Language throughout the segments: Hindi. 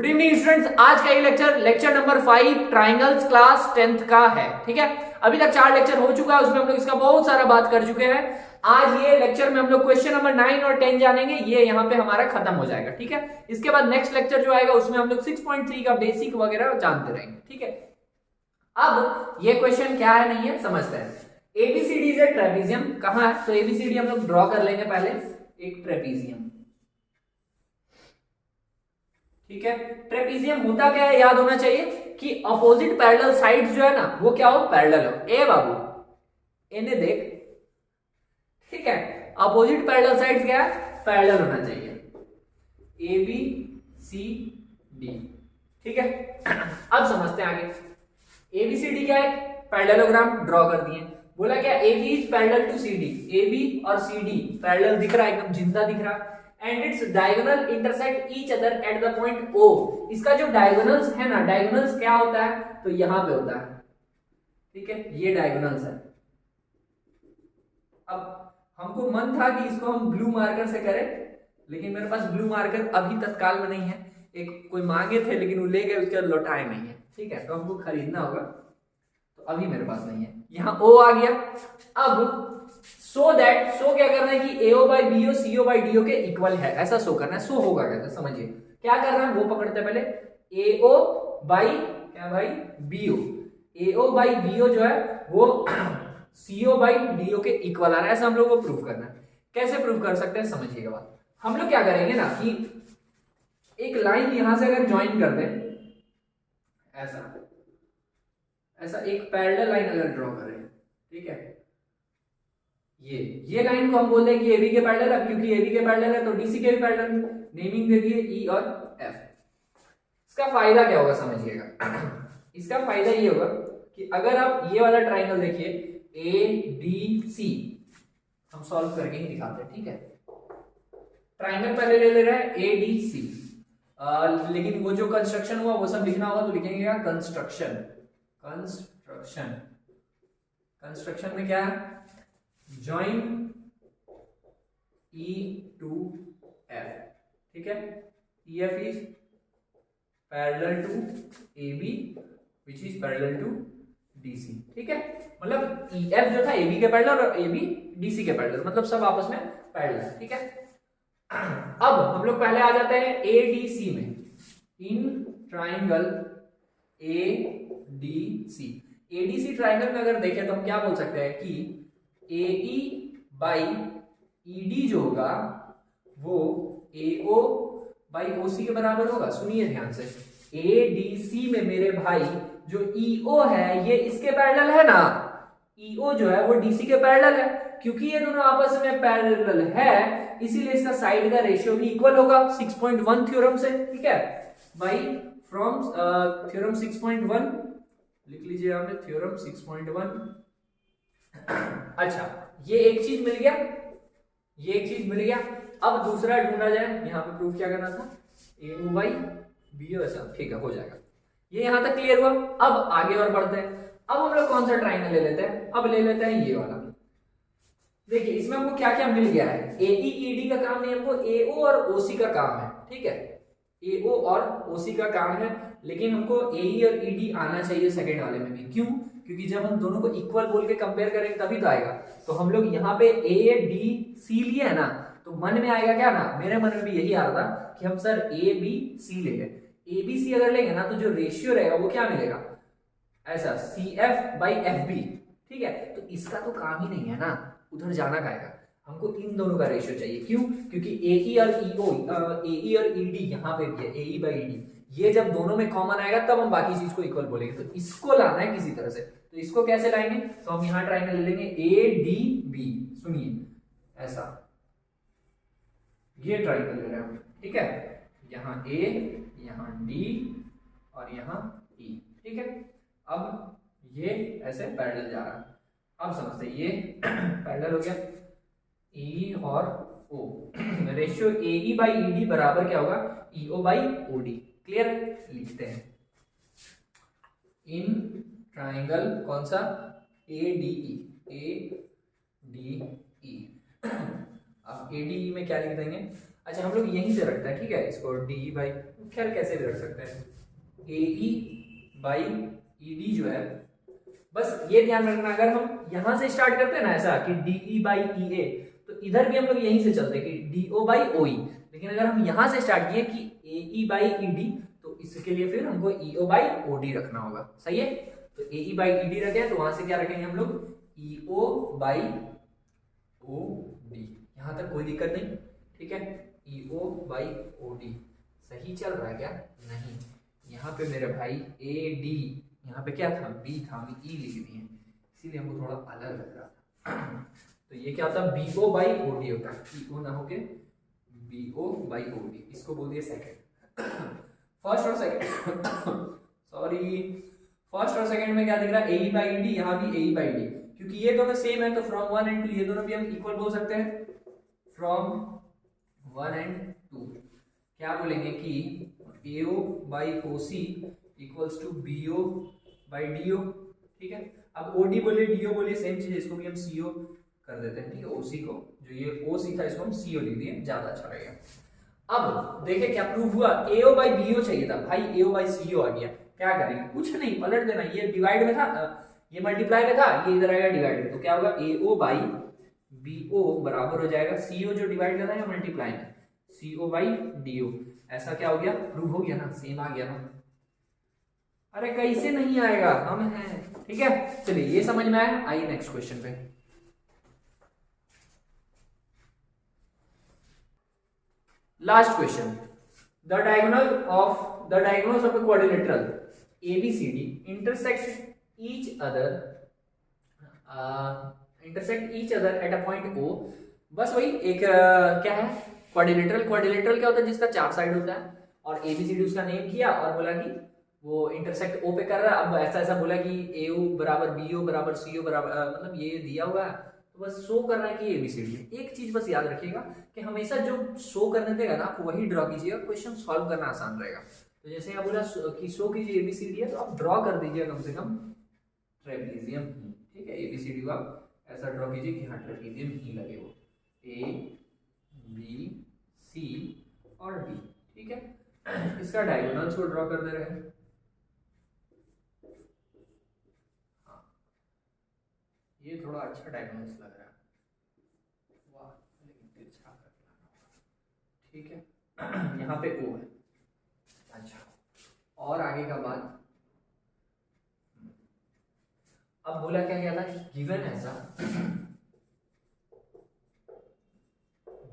गुड इवनिंग स्टूडेंट्स, आज का ये lecture number 5 triangles class 10th का है। ठीक है, अभी तक 4 लेक्चर हो चुका है, उसमें हम लोग इसका बहुत सारा बात कर चुके हैं। आज ये लेक्चर में हम लोग क्वेश्चन नंबर 9 और 10 जानेंगे, ये यहाँ पे हमारा खत्म हो जाएगा। ठीक है, इसके बाद नेक्स्ट लेक्चर जो आएगा उसमें हम लोग 6.3 का बेसिक वगैरह जानते रहेंगे। ठीक है, अब ये क्वेश्चन क्या है नहीं है समझते हैं। एबीसीडी इज ए ट्रेपेजियम, कहां है? तो एबीसीडी हम लोग ड्रॉ कर लेंगे पहले, एक ट्रेपेजियम। ठीक है, ट्रेपेजियम होता क्या है याद होना चाहिए कि अपोजिट पैरेलल साइड्स जो है ना वो क्या हो, पैरेलल हो। ए बाबू इन्हें देख, ठीक है, अपोजिट पैरेलल साइड्स क्या है, पैरेलल होना चाहिए। A B C D. ठीक है, अब समझते हैं आगे। एबीसीडी क्या है, पैरेललोग्राम ड्रॉ कर दिए। बोला क्या, A B is parallel to C D, A B और सी डी पैरेलल दिख रहा है, एकदम जिंदा दिख रहा है। And its diagonal intersect each other at the point O. इसका जो डायगोनल्स है ना, डायगोनल्स क्या होता है, तो यहां पे होता है। ठीक है, ये डायगोनल्स है। अब हमको मन था कि इसको हम ब्लू मार्कर से करें, लेकिन मेरे पास ब्लू मार्कर अभी तत्काल में नहीं है। एक कोई मांगे थे लेकिन वो ले गए, उसके बाद लौटाए नहीं है। ठीक है, तो हमको खरीदना होगा, तो अभी मेरे पास नहीं है। यहां ओ आ गया। अब सो क्या करना है कि AO by BO CO by DO के इक्वल है, ऐसा शो करना है। शो होगा कैसे समझिए, क्या करना है वो पकड़ते हैं पहले। AO बाई क्या भाई, BO। AO बाई BO जो है वो CO बाई DO के इक्वल आ रहा है, ऐसा हम लोग को प्रूव करना है। कैसे प्रूव कर सकते हैं समझिएगा बात। हम लोग क्या करेंगे ना कि एक लाइन यहां से अगर ज्वाइन कर दें, ऐसा एक पैरेलल लाइन अगर ड्रॉ करें, ठीक है, ये लाइन को हम बोलते हैं कि AB के पैरेलल है। क्योंकि AB के पैरेलल है तो DC के भी पैरेलल। नेमिंग दे दिए E और F। इसका फायदा क्या होगा समझिएगा। इसका फायदा ये होगा कि अगर आप ये वाला ट्राइंगल देखिए ADC, हम सॉल्व करके ही दिखाते हैं। ठीक है, ट्राइंगल पहले ले रहे हैं ADC, लेकिन वो जो कंस्ट्रक्शन हुआ वो सब लिखना होगा, तो लिखेंगे क्या, कंस्ट्रक्शन। कंस्ट्रक्शन में क्या है, join E to F। ठीक है, EF is parallel to AB which is parallel to DC। ठीक है, मतलब EF जो था AB के पैरेलल और AB DC के पैरेलल, मतलब सब आपस में पैरेलल। ठीक है, अब हम लोग पहले आ जाते हैं ADC में। इन ट्राइंगल ADC ट्राइंगल में अगर देखें तो हम क्या बोल सकते हैं कि AE बाई ED जो होगा वो AO बाई OC के बराबर होगा। सुनिए ध्यान से, ADC में मेरे भाई जो EO है ये इसके पैरेलल है ना, EO जो है वो DC के पैरेलल है। क्योंकि ये दोनों आपस में पैरेलल है इसीलिए इसका साइड का रेशियो भी इक्वल होगा 6.1 थ्योरम से। ठीक है भाई, फ्रॉम थ्योरम 6.1 लिख लीजिए यहाँ पे, थ्योरम 6.1। अच्छा, ये एक चीज मिल गया। अब दूसरा ढूंढा जाए, यहाँ पे प्रूफ क्या करना था, AO बाई BO, ऐसा। ठीक है, हो जाएगा। ये यहां तक क्लियर हुआ। अब आगे और बढ़ते हैं। अब हम लोग कौन सा ट्राइंगल ले लेते हैं, अब ले लेते हैं ये वाला। देखिए इसमें हमको क्या क्या मिल गया है। AEED का काम नहीं, हमको AO और OC का काम है। ठीक है, AO और OC का काम है, लेकिन हमको AE और ED आना चाहिए सेकेंड वाले में भी। क्यों? क्योंकि जब हम दोनों को इक्वल बोल के कंपेयर करेंगे तभी तो आएगा। तो हम लोग यहाँ पे ADC लिए है ना, तो मन में आएगा क्या ना, मेरे मन में भी यही आ रहा था कि हम सर ABC लेंगे। ABC अगर लेंगे ना तो जो रेशियो रहेगा वो क्या मिलेगा, ऐसा CF बाई FB। ठीक है, तो इसका तो काम ही नहीं है ना, उधर जाना काएगा, हमको इन दोनों का रेशियो चाहिए। क्यों? क्योंकि AE और ED यहाँ पे भी है, AE बाई ED। ये जब दोनों में कॉमन आएगा तब हम बाकी चीज को इक्वल बोलेंगे। तो इसको लाना है किसी तरह से, तो इसको कैसे लाएंगे, तो हम यहाँ ट्राइंगल ले लेंगे ADB। सुनिए ऐसा, ये ट्राइंगल ले रहे हैं हम। ठीक है, यहाँ A, यहाँ D और यहाँ E। ठीक है, अब ये ऐसे पैरेलल जा रहा है। अब समझते हैं, ये पैरेलल हो गया E और O। Ratio AE by ED बराबर क्या होगा, EO बाई OD। क्लियर? लिखते हैं इन ट्राइंगल कौन सा, ADE। अब ADE में क्या लिख देंगे, अच्छा हम लोग यहीं से रखते हैं, ठीक है, इसको डी बाई, खैर कैसे भी रख सकते हैं, ए ई बाई ई डी जो है, बस ये ध्यान रखना अगर हम यहां से स्टार्ट करते हैं ना ऐसा कि डी ई बाई ई ए, तो इधर भी हम लोग यहीं से चलते कि डी ओ बाई ओ ई, लेकिन अगर हम यहां से स्टार्ट किए कि ए ई बाई ई डी, तो इसके लिए फिर हमको ई ओ बाई ओ डी रखना होगा, सही है। तो ए ई बाई ई डी रखे, तो वहां से क्या रखेंगे हम लोग, ई ओ बाई ओ डी, यहां तक कोई दिक्कत नहीं, ठीक है। E O by O D सही चल रहा है क्या, नहीं, यहाँ पे मेरे भाई ए डी, यहाँ पे क्या था, बी था, हम ई लिख दिए, इसीलिए हमको थोड़ा अलग लग रहा था। तो ये क्या होता है, B O by O D होता है, ई ओ ना होके B O by O D, इसको बोल दिए सेकेंड। फर्स्ट और सेकेंड सॉरी, फर्स्ट और सेकेंड में क्या दिख रहा है, ए ई बाई डी, यहाँ भी ए ई बाई डी, क्योंकि ये दोनों सेम है तो फ्रॉम 1 एंड 2 ये दोनों भी हम इक्वल बोल सकते हैं, फ्रॉम 1 एंड 2 क्या बोलेंगे कि A O by O C equals to B O by D O, ठीक है। अब ओ डी बोलिए डी ओ बोलिए सेम चीज है, इसको भी हम सी ओ कर देते हैं, ठीक है, ओ सी को, जो ये ओ सी था इसको हम सी ओ लिख दिए, ज्यादा अच्छा रहेगा। अब देखिए क्या प्रूफ हुआ, ए ओ बाई बी ओ चाहिए था, भाई ए ओ बाई सी ओ आ गया, क्या करेंगे, कुछ नहीं पलट देना, ये डिवाइड में था, ये मल्टीप्लाई में था, ये इधर आएगा डिवाइड में, तो क्या होगा, ए ओ बाई बी ओ बराबर हो जाएगा सी ओ जो डिवाइड कर रहा है मल्टीप्लाई में, सी ओ बाई डी ओ, ऐसा क्या हो गया, प्रूव हो गया ना, सेम आ गया ना। अरे कैसे नहीं आएगा, हम हैं, ठीक है। चलिए ये समझ में आया, आइए नेक्स्ट क्वेश्चन पे। Last question, the diagonals of a quadrilateral ABCD intersect each other at a point O। बस वही एक क्या है, क्वाड्रिलेटरल क्या होता है, जिसका 4 साइड होता है, और ABCD उसका नेम किया और बोला कि वो इंटरसेक्ट O पे कर रहा है। अब ऐसा बोला कि AO बराबर BO बराबर CO बराबर, मतलब ये दिया हुआ है, तो बस शो कर रहा है कि ABCD है। एक चीज बस याद रखिएगा कि हमेशा जो शो करने देगा ना, आप वही ड्रॉ कीजिएगा, क्वेश्चन सॉल्व करना आसान रहेगा। तो जैसे यहाँ बोला कि शो कीजिए ABCD है, तो आप ड्रॉ कर दीजिए कम से कम ट्रेपीजियम, ठीक है, ABCD को आप ऐसा ड्रॉ कीजिए कि हाँ ट्रेपीजियम ही लगे, वो A B C और D, ठीक है। इसका डायगोनल्स को ड्रॉ कर दे रहे हैं, हाँ ये थोड़ा अच्छा डायगोनल्स लग रहा है, वाह, लेकिन तिरछा करना होगा, ठीक है। यहाँ पे O है, अच्छा, और आगे का बात, अब बोला क्या क्या था, गिवन ऐसा,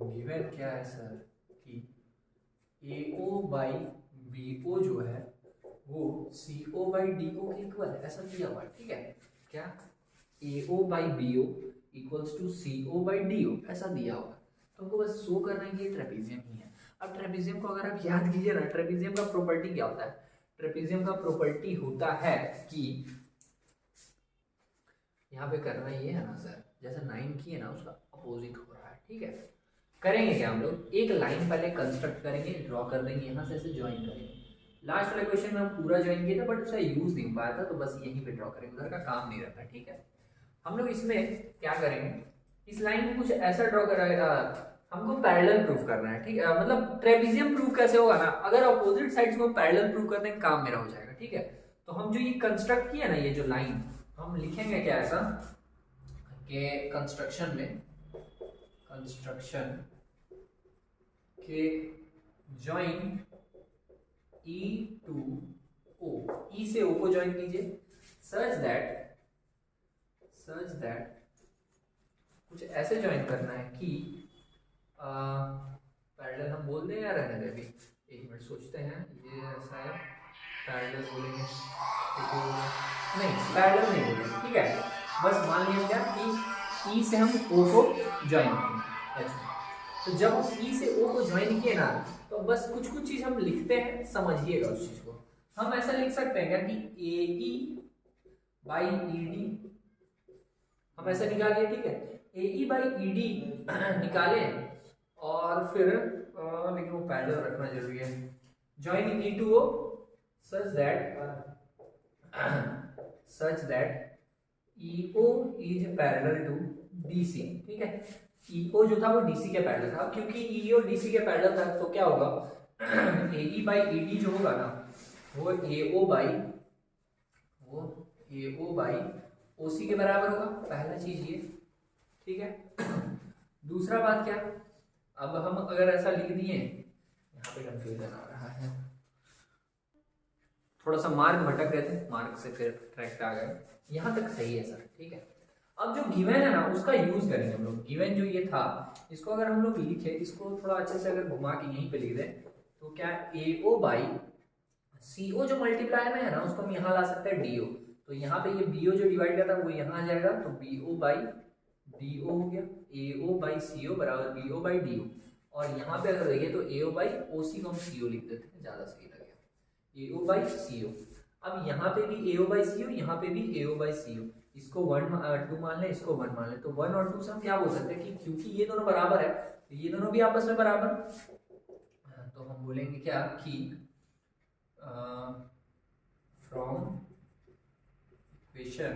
गिवन क्या है सर, कि AO बाई BO जो है वो CO बाई DO के इक्वल है, ऐसा दिया हुआ है, ठीक है। क्या AO by BO equals to CO by DO, ऐसा दिया हुआ है, तो हमको बस शो करना है कि ये ट्रेपीजियम ही है। अब ट्रेपीजियम को अगर आप याद कीजिए ना, ट्रेपीजियम का प्रॉपर्टी क्या होता है, ट्रेपीजियम का प्रॉपर्टी होता है कि यहाँ पे करना ये है ना सर, जैसे 9 की है ना उसका अपोजिट हो रहा है, ठीक है। करेंगे क्या हम लोग, एक लाइन पहले कंस्ट्रक्ट करेंगे, ड्रॉ कर देंगे, यहाँ से ऐसे ज्वाइन करेंगे। लास्ट वाले क्वेश्चन में हम पूरा ज्वाइन किया था बट उसका यूज नहीं हो पाया था, तो बस यहीं पे ड्रॉ करेंगे, उधर का काम नहीं रहता, ठीक है। हम लोग इसमें क्या करेंगे, इस लाइन में कुछ ऐसा ड्रॉ कराएगा, हमको पैरेलल प्रूफ करना है, ठीक है। मतलब ट्रेपीजियम प्रूफ कैसे होगा ना, अगर अपोजिट साइड्स को पैरेलल प्रूफ करते हैं, काम मेरा हो जाएगा, ठीक है। तो हम जो ये कंस्ट्रक्ट किया ना, ये जो लाइन हम लिखेंगे क्या ऐसा कि कंस्ट्रक्शन के join E to O, E से O को ज्वाइन कीजिए, सच दैट कुछ ऐसे ज्वाइन करना है कि पैरेलल हम बोल दें या रहने दें, अभी एक मिनट सोचते हैं, ये ऐसा है, पैरेलल बोलेंगे नहीं, पैरेलल नहीं बोलेंगे, ठीक है। बस मान लिया क्या कि E से हम O को ज्वाइन किए, अच्छा, तो जब हम E से O को ज्वाइन किए ना, तो बस कुछ चीज हम लिखते हैं, समझिएगा उस चीज को। हम ऐसा लिख सकते हैं क्या कि AE बाई ED, हम ऐसा निकालिए, ठीक है, AE बाई ED निकाले, और फिर लेकिन वो पैरेलल रखना जरूरी है, join E to O such that EO is parallel to BC, ठीक है। ईओ जो था वो डीसी के पैरेलल था, क्योंकि ईओ डीसी के पैरेलल था तो क्या होगा, एई बाई ईडी जो होगा ना वो एओ बाई ओसी के बराबर होगा, पहला चीज ये, ठीक है। दूसरा बात क्या, अब हम अगर ऐसा लिख दिए, यहाँ पे कंफ्यूजन आ रहा है, थोड़ा सा मार्ग भटक रहे थे, मार्ग से फिर ट्रैक पे आ गए, यहाँ तक सही है सर, ठीक है। अब जो गिवन है ना उसका यूज करेंगे हम लोग, गिवन जो ये था इसको अगर हम लोग लिखे, इसको थोड़ा अच्छे से अगर घुमा के यहीं पे लिख दे तो क्या, एओ बाई सीओ जो मल्टीप्लाई में है ना उसको हम यहाँ ला सकते हैं डीओ, तो यहाँ पे ये बीओ जो डिवाइड करता है वो यहाँ आ जाएगा, तो बीओ बाई डीओ हो गया, एओ बाई सीओ बराबर बीओ बाई डीओ, और यहाँ पे अगर देखिए तो एओ बाई ओसी को हम सीओ लिख देते हैं, ज्यादा सही लगेगा, एओ बाई सीओ। अब यहाँ पे भी एओ बाई सीओ, यहाँ पे भी एओ बाई सीओ, इसको 1 2 मान ले, इसको 1 मान ले, तो 1 और 2 से हम क्या बोल सकते हैं कि क्योंकि ये दोनों बराबर है तो ये दोनों भी आपस में बराबर, तो हम बोलेंगे क्या कि फ्रॉम इक्वेशन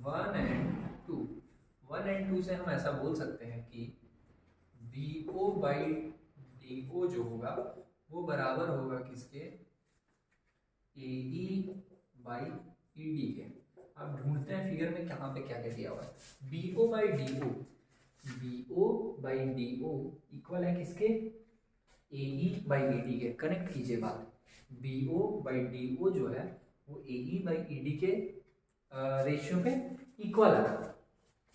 1 एंड 2 से हम ऐसा बोल सकते हैं कि बीओ बाई डीओ जो होगा वो बराबर होगा किसके, एई बाई ईडी के। अब ढूंढते हैं फिगर में कहाँ पे क्या क्या दिया हुआ है, बीओ बाई डीओ इक्वल है किसके, एई बाई ईडी के, कनेक्ट कीजिए बात, बीओ बाई डीओ जो है वो एई बाई ईडी के रेशियो पे इक्वल आ रहा।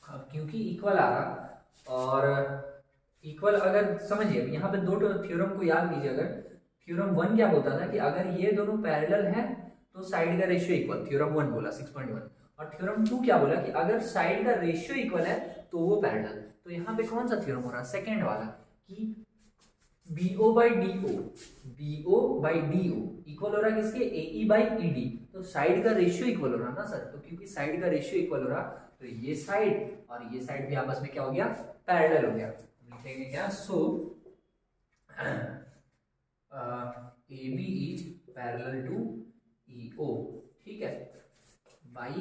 अब क्योंकि इक्वल आ रहा और इक्वल, अगर समझिए यहाँ पे दो थ्योरम को याद कीजिए, अगर थ्योरम 1 क्या बोलता था कि अगर ये दोनों पैरेलल है तो साइड का रेशियो इक्वल, थ्योरम 1 बोला 6.1, और थ्योरम 2 क्या बोला कि अगर साइड का रेशियो इक्वल है तो वो पैरेलल। तो यहाँ पे कौन सा थ्योरम हो रहा है, सेकंड वाला, कि बीओ बाई डीओ इक्वल हो रहा है किसके, एई बाई ईडी, तो साइड का रेशियो इक्वल हो रहा ना सर, तो क्योंकि साइड का रेशियो इक्वल हो रहा तो ये साइड और ये साइड भी आपस में क्या हो गया, पैरेलल हो गया। लिखेंगे क्या, so A B is parallel to EO, ठीक है, बाई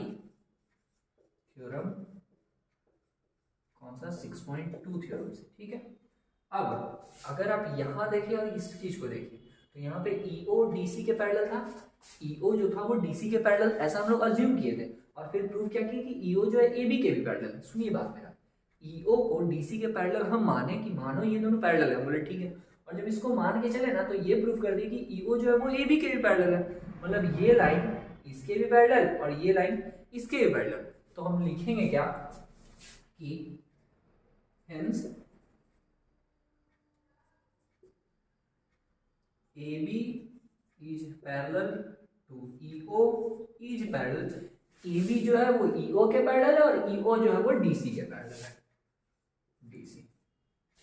थ्योरम कौन सा, 6.2 थ्योरम से, ठीक है। अब अगर आप यहां देखिए और इस चीज को देखिए तो यहाँ पे ईओ डीसी के पैरेलल था, ईओ जो था वो डीसी के पैरेलल, ऐसा हम लोग अज्यूम किए थे, और फिर प्रूव क्या किया कि ईओ जो है एबी के भी पैरेलल है। सुनिए बात मेरा, ईओ को डीसी के पैरेलल हम माने कि मानो ये दोनों पैरेलल है, बोले ठीक है, और जब इसको मान के चले ना तो ये प्रूव कर दिए कि ईओ जो है वो एबी के भी पैरेलल है, मतलब ये लाइन इसके भी पैरेलल और ये लाइन इसके भी पैरेलल। तो हम लिखेंगे क्या कि hence AB is parallel to EO is parallel, AB जो है वो EO के पैरेलल है और EO जो है वो DC के पैरेलल है, DC,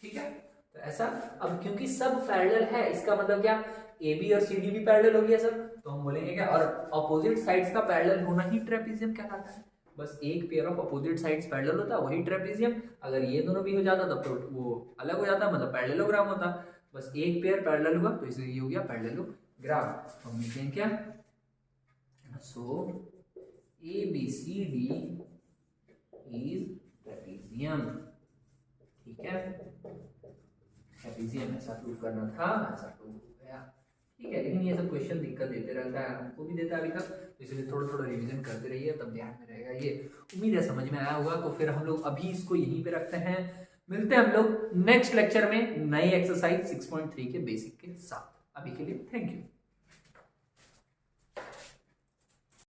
ठीक है। तो ऐसा, अब क्योंकि सब पैरेलल है इसका मतलब क्या, AB और CD भी पैरेलल हो गया सब, तो हम बोलेंगे क्या, और अपोजिट साइड्स का पैरेलल होना ही ट्रेपेजियम कहलाता है, बस एक pair of opposite sides parallel होता है वही ट्रेपेजियम, अगर ये दोनों भी हो जाता तब तो वो अलग हो जाता, मतलब पैरेललोग्राम होता, बस एक पेयर पैरेलल हुआ तो इसलिए ये हो गया पैरेललोग्राम। हम लिखेंगे क्या, so A B C D is trapezium, ठीक है, ट्रेपेजियम ऐसा प्रूव करना था, ऐसा प्रूव हो गया, ठीक है। लेकिन ये सब क्वेश्चन दिक्कत देते रहता है, हमको भी देता है अभी तक, तो इसलिए थोड़ा थोड़ा रिवीजन करते रहिए तब ध्यान में रहेगा ये। उम्मीद है समझ में आया होगा, तो फिर हम लोग अभी इसको यहीं पे रखते हैं, मिलते हैं हम लोग नेक्स्ट लेक्चर में नई एक्सरसाइज 6.3 के बेसिक के साथ। अभी के लिए थैंक यू।